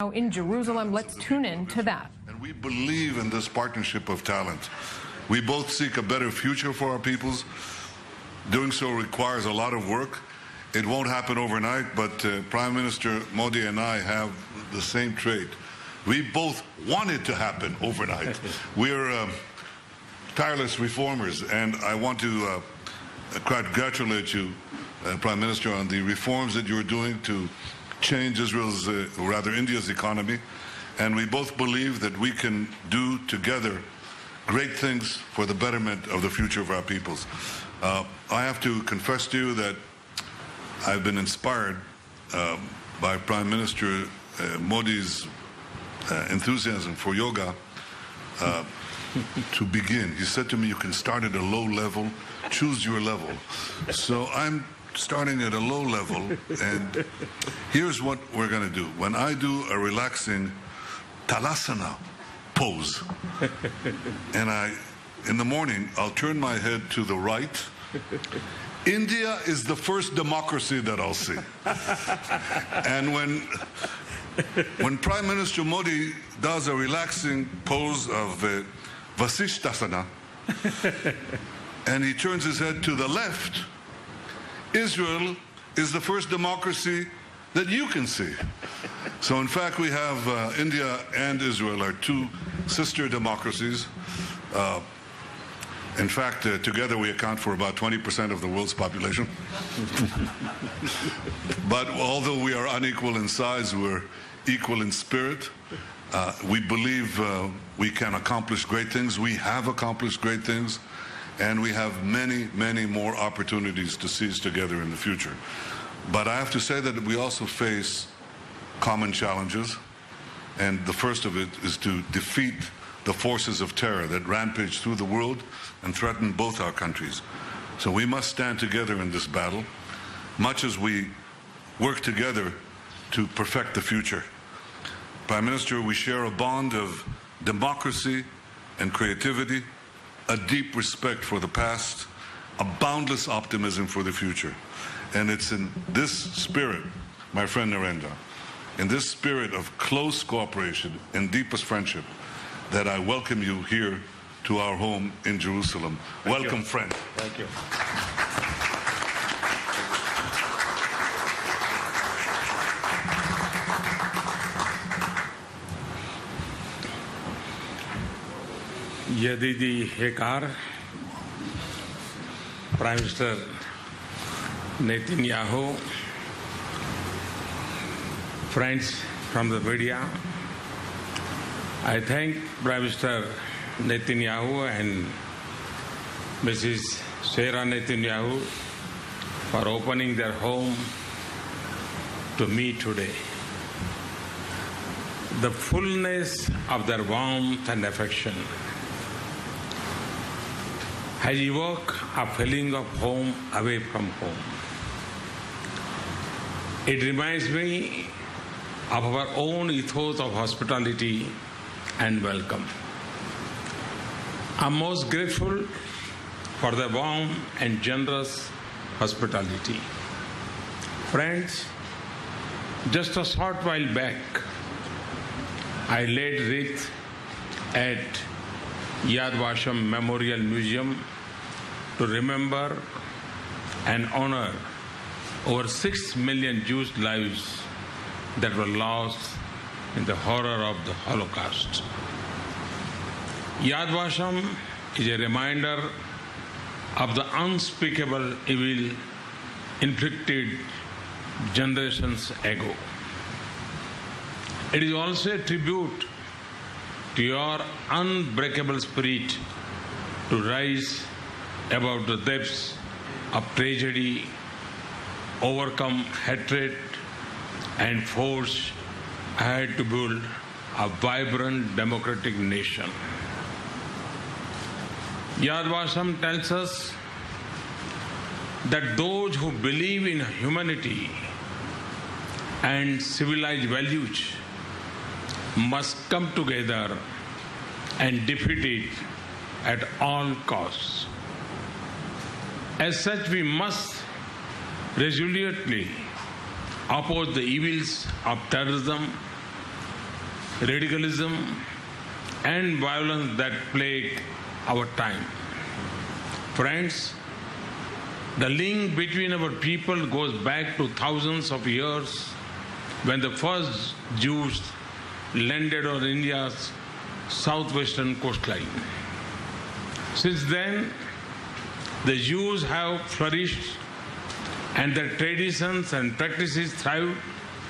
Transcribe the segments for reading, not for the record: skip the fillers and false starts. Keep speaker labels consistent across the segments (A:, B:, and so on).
A: Now in Jerusalem, let's tune in to that.
B: And we believe in this partnership of talent. We both seek a better future for our peoples. Doing so requires a lot of work. It won't happen overnight, but Prime Minister Modi and I have the same trait. We both want it to happen overnight. We're tireless reformers, and I want to congratulate you, Prime Minister, on the reforms that you're doing to change Israel's, or rather India's economy. And we both believe that we can do together great things for the betterment of the future of our peoples. I have to confess to you that I've been inspired by Prime Minister Modi's enthusiasm for yoga to begin. He said to me, you can start at a low level, choose your level. So I'm starting at a low level, and here's what we're going to do. When I do a relaxing talasana pose, and in the morning, I'll turn my head to the right. India is the first democracy that I'll see. And when Prime Minister Modi does a relaxing pose of Vasishtasana, and he turns his head to the left, Israel is the first democracy that you can see. So in fact, we have India and Israel are two sister democracies. In fact, together we account for about 20% of the world's population. But although we are unequal in size, we're equal in spirit. We believe we can accomplish great things. We have accomplished great things. And we have many, many more opportunities to seize together in the future. But I have to say that we also face common challenges. And the first of it is to defeat the forces of terror that rampage through the world and threaten both our countries. So we must stand together in this battle, much as we work together to perfect the future. Prime Minister, we share a bond of democracy and creativity, a deep respect for the past, a boundless optimism for the future. And it's in this spirit, my friend Narendra, in this spirit of close cooperation and deepest friendship, that I welcome you here to our home in Jerusalem. Welcome, friend.
C: Thank you. Yadidi Hekar, Prime Minister Netanyahu, friends from the media, I thank Prime Minister Netanyahu and Mrs. Sarah Netanyahu for opening their home to me today. The fullness of their warmth and affection has evoked a feeling of home away from home. It reminds me of our own ethos of hospitality and welcome. I'm most grateful for the warm and generous hospitality. Friends, just a short while back, I laid wreath at Yad Vashem Memorial Museum to remember and honor over 6 million Jewish lives that were lost in the horror of the Holocaust. Yad Vashem is a reminder of the unspeakable evil inflicted generations ago. It is also a tribute to your unbreakable spirit to rise above the depths of tragedy, overcome hatred, and forge ahead to build a vibrant democratic nation. Yad Vashem tells us that those who believe in humanity and civilized values must come together and defeat it at all costs. As such, we must resolutely oppose the evils of terrorism, radicalism, and violence that plague our time. Friends, the link between our people goes back to thousands of years when the first Jews landed on India's southwestern coastline. Since then, the Jews have flourished and their traditions and practices thrive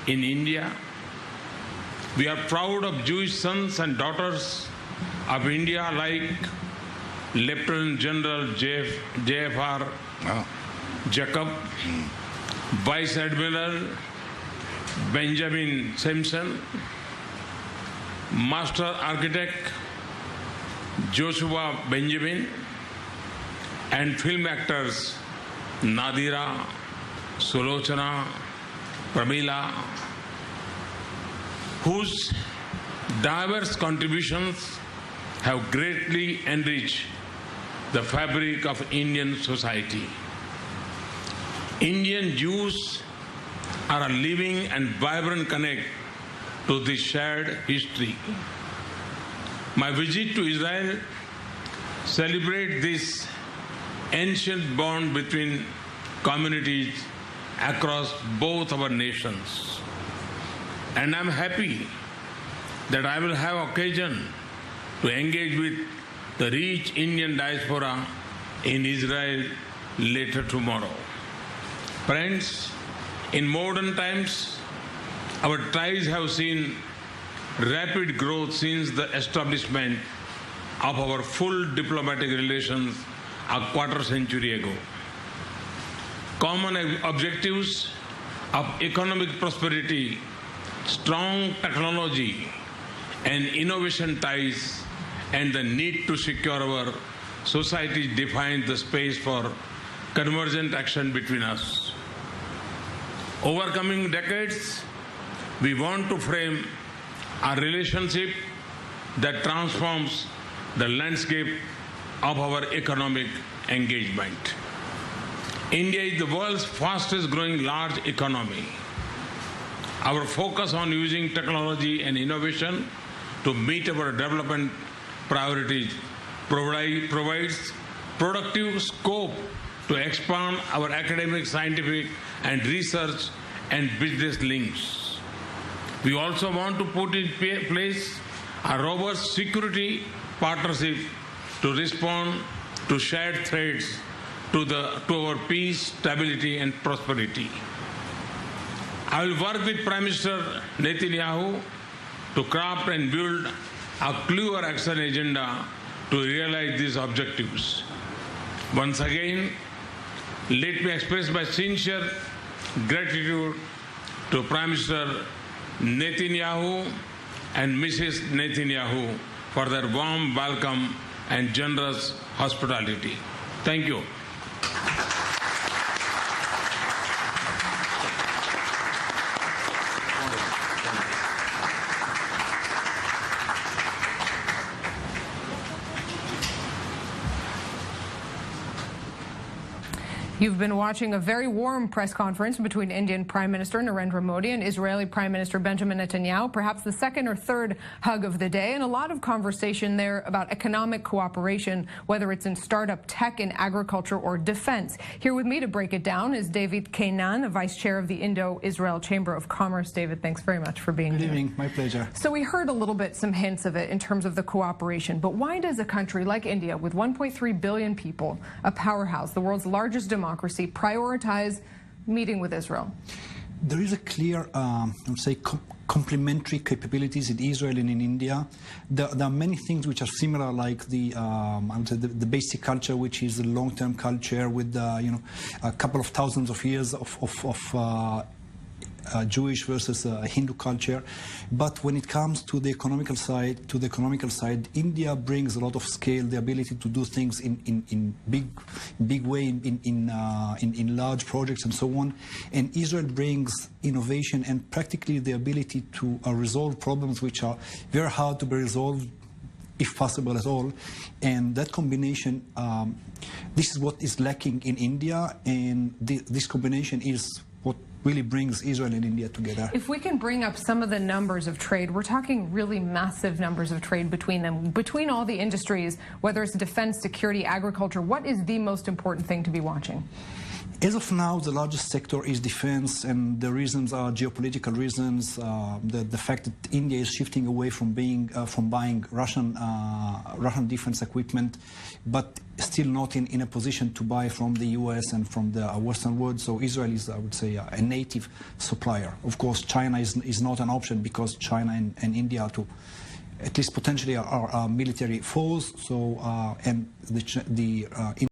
C: in India. We are proud of Jewish sons and daughters of India like Lieutenant General J.F.R. Jacob, Vice Admiral Benjamin Simpson, Master Architect Joshua Benjamin, and film actors Nadira, Sulochana, Pramila, whose diverse contributions have greatly enriched the fabric of Indian society. Indian Jews are a living and vibrant connect to this shared history. My visit to Israel celebrates this ancient bond between communities across both our nations. And I'm happy that I will have occasion to engage with the rich Indian diaspora in Israel later tomorrow. Friends, in modern times, our ties have seen rapid growth since the establishment of our full diplomatic relations a quarter century ago. Common objectives of economic prosperity, strong technology and innovation ties, and the need to secure our society define the space for convergent action between us. Over coming decades, we want to frame a relationship that transforms the landscape of our economic engagement. India is the world's fastest growing large economy. Our focus on using technology and innovation to meet our development priorities provides productive scope to expand our academic, scientific, and research and business links. We also want to put in place a robust security partnership to respond to shared threats to our peace, stability, and prosperity. I will work with Prime Minister Netanyahu to craft and build a clear action agenda to realize these objectives. Once again, let me express my sincere gratitude to Prime Minister Netanyahu and Mrs. Netanyahu for their warm welcome and generous hospitality. Thank you.
A: You've been watching a very warm press conference between Indian Prime Minister Narendra Modi and Israeli Prime Minister Benjamin Netanyahu, perhaps the second or third hug of the day, and a lot of conversation there about economic cooperation, whether it's in startup tech, in agriculture, or defense. Here with me to break it down is David Kainan, the Vice Chair of the Indo-Israel Chamber of Commerce. David, thanks very much for being here.
D: Good evening. My pleasure.
A: So we heard a little bit, some hints of it in terms of the cooperation, but why does a country like India, with 1.3 billion people, a powerhouse, the world's largest democracy, prioritize meeting with Israel?
D: There is a clear, I would say, complementary capabilities in Israel and in India. There are many things which are similar, like the, I would say, the basic culture, which is a long-term culture with, a couple of thousands of years of Jewish versus Hindu culture. But when it comes to the economical side, India brings a lot of scale, the ability to do things in big way, in large projects and so on. And Israel brings innovation and practically the ability to resolve problems which are very hard to be resolved, if possible at all. And that combination, this is what is lacking in India, and this combination is what really brings Israel and India together.
A: If we can bring up some of the numbers of trade, we're talking really massive numbers of trade between them, between all the industries, whether it's defense, security, agriculture. What is the most important thing to be watching?
D: As of now, the largest sector is defense, and the reasons are geopolitical reasons. The fact that India is shifting away from buying Russian defense equipment, but still not in a position to buy from the U.S. and from the Western world. So Israel is, I would say, a native supplier. Of course, China is not an option because China and India are at least potentially are military foes. So and the